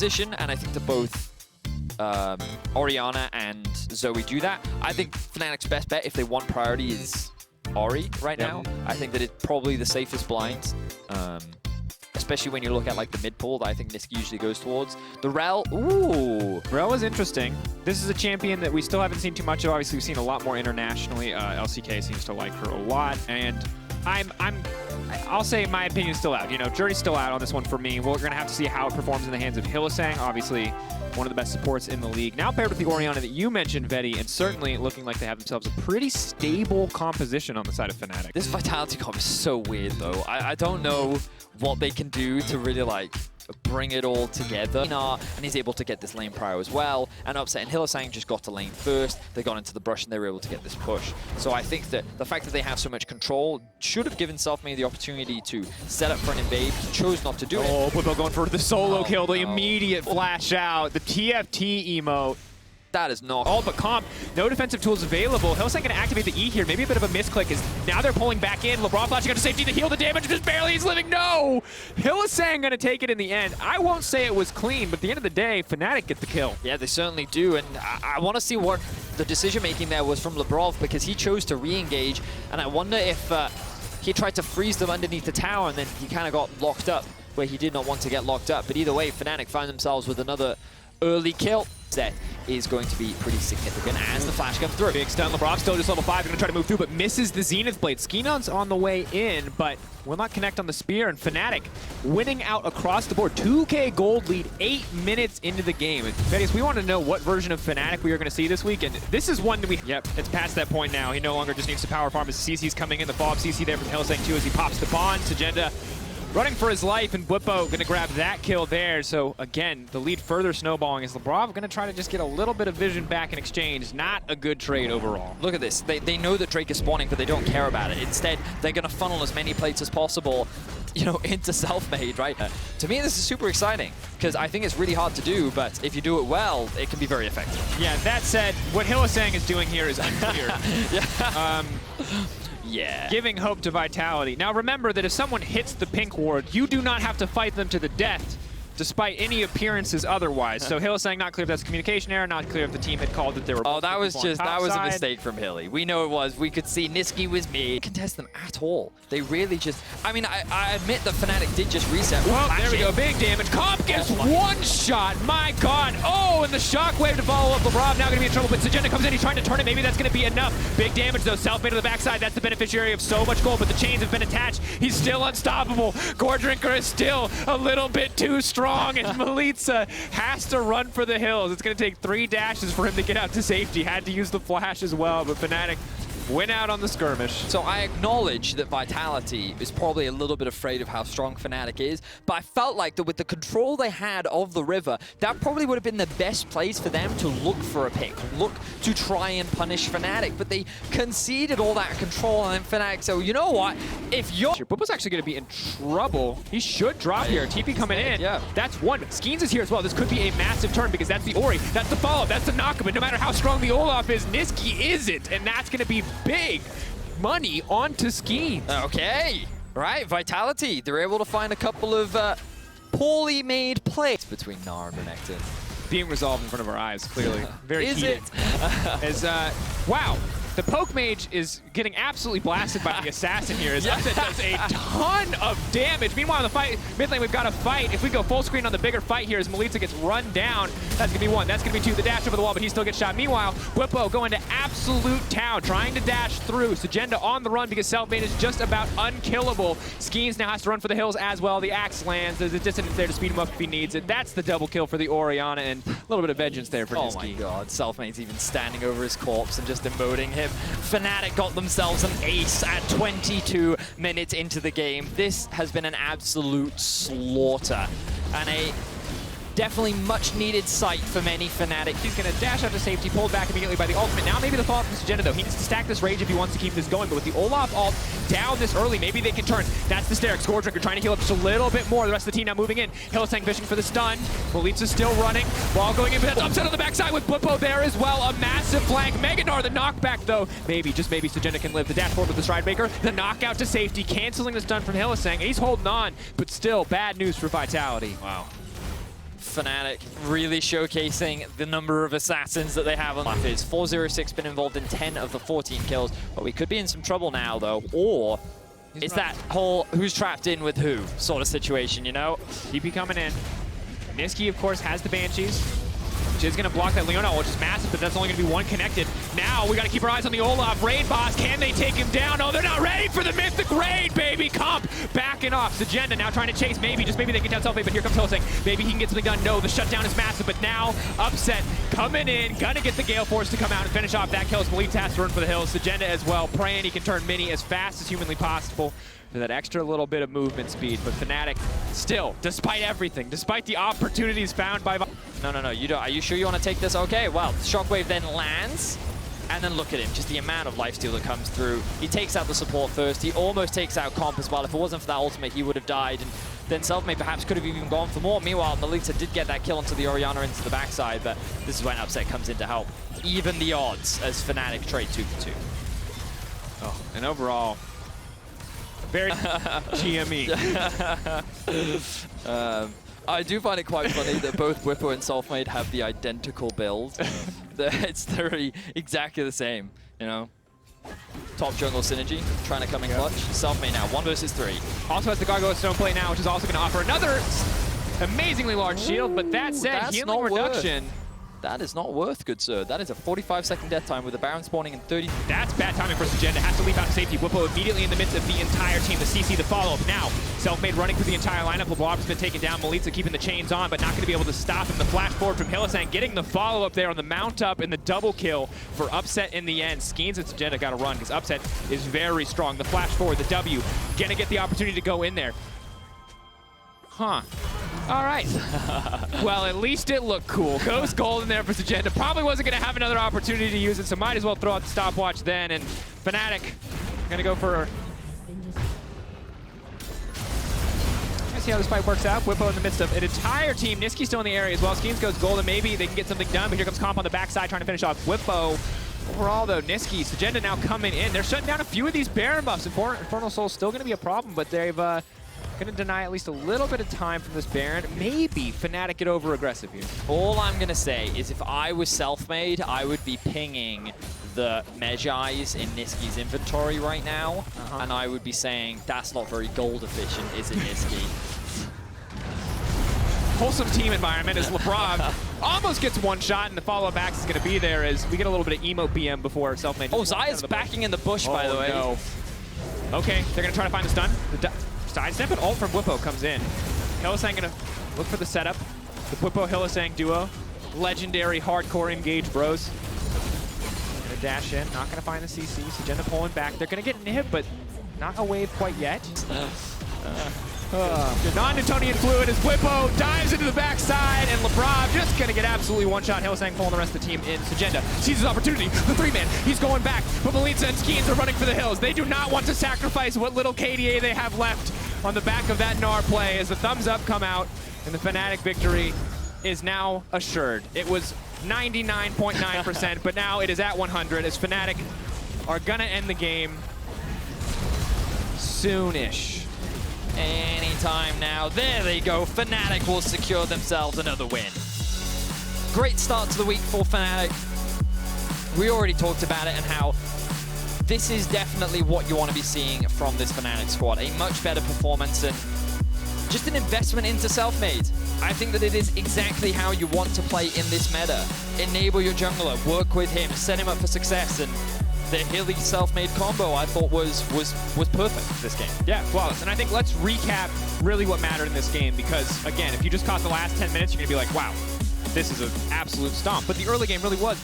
position, and I think that both Orianna and Zoe do that. I think Fnatic's best bet if they want priority is Ori right now. I think that it's probably the safest blind. Especially when you look at like the mid pool that I think Niski usually goes towards. The Rel, ooh. Rel is interesting. This is a champion that we still haven't seen too much of. Obviously, we've seen a lot more internationally. LCK seems to like her a lot, and I'll say my opinion's still out. You know, jury's still out on this one for me. We're gonna have to see how it performs in the hands of Hylissang. Obviously, one of the best supports in the league. Now paired with the Orianna that you mentioned, Veti, and certainly looking like they have themselves a pretty stable composition on the side of Fnatic. This Vitality comp is so weird though. I don't know what they can do to really like bring it all together. And he's able to get this lane prio as well. And Upset and Hylissang just got to lane first. They got into the brush and they were able to get this push. So I think that the fact that they have so much control should have given Selfmade the opportunity to set up for an invade. He chose not to do it. Oh, Bwipo going for the solo kill, the immediate flash out, the TFT emote. That is not all but comp. No defensive tools available. Hylissang going to activate the E here. Maybe a bit of a misclick as now they're pulling back in. LeBron flashing out to safety to heal the damage. Just barely he's living. No! Hylissang going to take it in the end. I won't say it was clean, but at the end of the day, Fnatic get the kill. Yeah, they certainly do. And I want to see what the decision-making there was from Lebrov because he chose to re-engage. And I wonder if he tried to freeze them underneath the tower and then he kind of got locked up where he did not want to get locked up. But either way, Fnatic found themselves with another early kill. That is going to be pretty significant as the flash comes through. Big stun. LeBron still just level 5. Going to try to move through, but misses the Zenith Blade. Skinon's on the way in, but will not connect on the spear. And Fnatic winning out across the board. 2K gold lead 8 minutes into the game. And Veti, we want to know what version of Fnatic we are going to see this week. And this is one that we... Yep, it's past that point now. He no longer just needs to power farm as CC's coming in. The follow-up CC there from Hylissang too as he pops the bond. Sajenda running for his life, and Bwipo going to grab that kill there. So again, the lead further snowballing as Lebrov going to try to just get a little bit of vision back in exchange. Not a good trade overall. Look at this. They know that Drake is spawning, but they don't care about it. Instead, they're going to funnel as many plates as possible, you know, into Selfmade, right? To me, this is super exciting because I think it's really hard to do, but if you do it well, it can be very effective. Yeah, that said, what Hylissang is doing here is unclear. Yeah. Giving hope to Vitality. Now remember that if someone hits the pink ward, you do not have to fight them to the death, despite any appearances otherwise. So Hylissang not clear if that's a communication error, not clear if the team had called that they were. Oh, that was a mistake from Hilly. We know it was. We could see Niski was me. Contest them at all. They really just. I mean, I admit that Fnatic did just reset. Well, there we go. Big damage. Comp gets one shot. My God. Oh, and the shockwave to follow up. Lebrov now going to be in trouble, but Sajenda comes in. He's trying to turn it. Maybe that's going to be enough. Big damage though. Selfmade to the backside. That's the beneficiary of so much gold, but the chains have been attached. He's still unstoppable. Gore Drinker is still a little bit too strong, and Melitza has to run for the hills. It's going to take 3 dashes for him to get out to safety. Had to use the flash as well, but Fnatic win out on the skirmish. So I acknowledge that Vitality is probably a little bit afraid of how strong Fnatic is, but I felt like that with the control they had of the river, that probably would have been the best place for them to look for a pick, look to try and punish Fnatic, but they conceded all that control and then Fnatic, so you know what, if you're... Bwipo's actually going to be in trouble. He should drop here. TP coming in. Yeah. That's one. Skeens is here as well. This could be a massive turn because that's the Ori, that's the follow-up, that's the knock, but no matter how strong the Olaf is, Niski isn't, and that's going to be big money onto Skeens. Okay, right, Vitality. They're able to find a couple of poorly made plays between Gnar and Renekton. Being resolved in front of our eyes, clearly. Very Is heated. it? As, wow. The Poke Mage is getting absolutely blasted by the Assassin here. As Upset does a ton of damage. Meanwhile, in the fight, mid lane, we've got a fight. If we go full screen on the bigger fight here as Melitza gets run down, that's going to be 1. That's going to be 2. The dash over the wall, but he still gets shot. Meanwhile, Bwipo going to absolute town, trying to dash through. Sajenda on the run because Selfmade is just about unkillable. Skeens now has to run for the hills as well. The axe lands. There's a dissonance there to speed him up if he needs it. That's the double kill for the Orianna, and a little bit of vengeance there for Niski. Oh my God, Selfmade's even standing over his corpse and just emoting him. Fnatic got themselves an ace at 22 minutes into the game. This has been an absolute slaughter and a definitely much needed sight for many Fnatic. He's going to dash out to safety, pulled back immediately by the ultimate. Now maybe the follow-up from Sajenda though. He needs to stack this rage if he wants to keep this going, but with the Olaf ult down this early, maybe they can turn. That's the Sterix. Gore Drinker trying to heal up just a little bit more. The rest of the team now moving in. Hylissang fishing for the stun. Melitza's still running. Ball going in, but that's Upset on the backside with Bwipo there as well. A massive flank. Mega Gnar, the knockback though. Maybe, just maybe Sajenda can live. The dash forward with the Stride Breaker. The knockout to safety, canceling the stun from Hylissang. He's holding on, but still bad news for Vitality. Wow. Fnatic really showcasing the number of assassins that they have on Laffy's. 406 been involved in 10 of the 14 kills, but we could be in some trouble now though, or it's that whole who's trapped in with who sort of situation, you know? TP coming in. Niski, of course, has the Banshees, which is going to block that Leona, which is massive, but that's only going to be one connected. Now we got to keep our eyes on the Olaf raid boss. Can they take him down? No, they're not ready for the Mythic raid, baby. Comp backing off. Agenda now trying to chase. Maybe, just maybe they can down self-made, but here comes Hillsang. Maybe he can get something done. No, the shutdown is massive, but now Upset coming in. Gonna get the Gale Force to come out and finish off that kill. Malik has to run for the hills. Agenda as well, praying he can turn Mini as fast as humanly possible for that extra little bit of movement speed. But Fnatic still, despite everything, despite the opportunities found by... No, you don't. Are you sure you want to take this? Okay, well, Shockwave then lands, and then look at him, just the amount of lifesteal that comes through. He takes out the support first. He almost takes out Comp as well. If it wasn't for that ultimate, he would have died, and then Selfmade perhaps could have even gone for more. Meanwhile, Melita did get that kill onto the Orianna into the backside, but this is when Upset comes in to help even the odds as Fnatic trade 2 for 2. Oh, and overall, very GME. I do find it quite funny that both Whippo and Selfmade have the identical build. It's literally exactly the same, you know? Top jungle synergy, trying to come in clutch. Selfmade now, 1 versus 3. Also has the Gargoyle Stone Plate now, which is also going to offer another amazingly large shield, but that said, healing reduction. That is not worth, good sir. That is a 45-second death time with the Baron spawning in 30. That's bad timing for Agenda. Has to leap out to safety. Whippo immediately in the midst of the entire team. The CC, the follow-up. Now, Selfmade running through the entire lineup. LeBlanc been taken down. Melitza keeping the chains on, but not going to be able to stop him. The flash forward from Hylissang, getting the follow-up there on the mount up and the double kill for Upset in the end. Skeens and Agenda got to run because Upset is very strong. The flash forward, the W, going to get the opportunity to go in there. Huh. All right. Well, at least it looked cool. Goes gold in there for Agenda. Probably wasn't going to have another opportunity to use it, so might as well throw out the stopwatch then. And Fnatic going to go for... Let's see how this fight works out. Whippo in the midst of an entire team. Niski still in the area as well. Skeens goes gold, and maybe they can get something done, but here comes Comp on the backside trying to finish off Whippo. Overall, though, Niski, Agenda now coming in. They're shutting down a few of these Baron buffs. Infernal Soul's still going to be a problem, but they've... going to deny at least a little bit of time from this Baron. Maybe Fnatic get over aggressive here. All I'm going to say is if I was Selfmade, I would be pinging the Medjais in Niski's inventory right now, and I would be saying, that's not very gold efficient, is it, Niski? Wholesome team environment as LeBron almost gets one shot, and the follow-up axe is going to be there as we get a little bit of emo BM before Selfmade. Oh, Zaya's backing in the bush, by the way. No. Okay, they're going to try to find the stun. Sidestep and ult from Whippo comes in. Hylissang gonna look for the setup. The Whippo-Hylissang duo. Legendary hardcore engage bros. Gonna dash in, not gonna find the CC. Agenda pulling back. They're gonna get nib, but not a wave quite yet. Non-Newtonian fluid as Whippo dives into the backside, and LeBron just gonna get absolutely one-shot. Hylissang pulling the rest of the team in. Agenda sees his opportunity. The 3-man, he's going back. But Melitza and Skeens are running for the hills. They do not want to sacrifice what little KDA they have left on the back of that Gnar play as the thumbs up come out, and the Fnatic victory is now assured. It was 99.9%, but now it is at 100 as Fnatic are gonna end the game soonish. Anytime now. There they go. Fnatic will secure themselves another win. Great start to the week for Fnatic. We already talked about it and how this is definitely what you want to be seeing from this Fnatic squad. A much better performance and just an investment into Selfmade. I think that it is exactly how you want to play in this meta. Enable your jungler, work with him, set him up for success, and the Hilly Selfmade combo I thought was perfect this game. Yeah, flawless. And I think let's recap really what mattered in this game because, again, if you just caught the last 10 minutes, you're going to be like, wow, this is an absolute stomp. But the early game really was.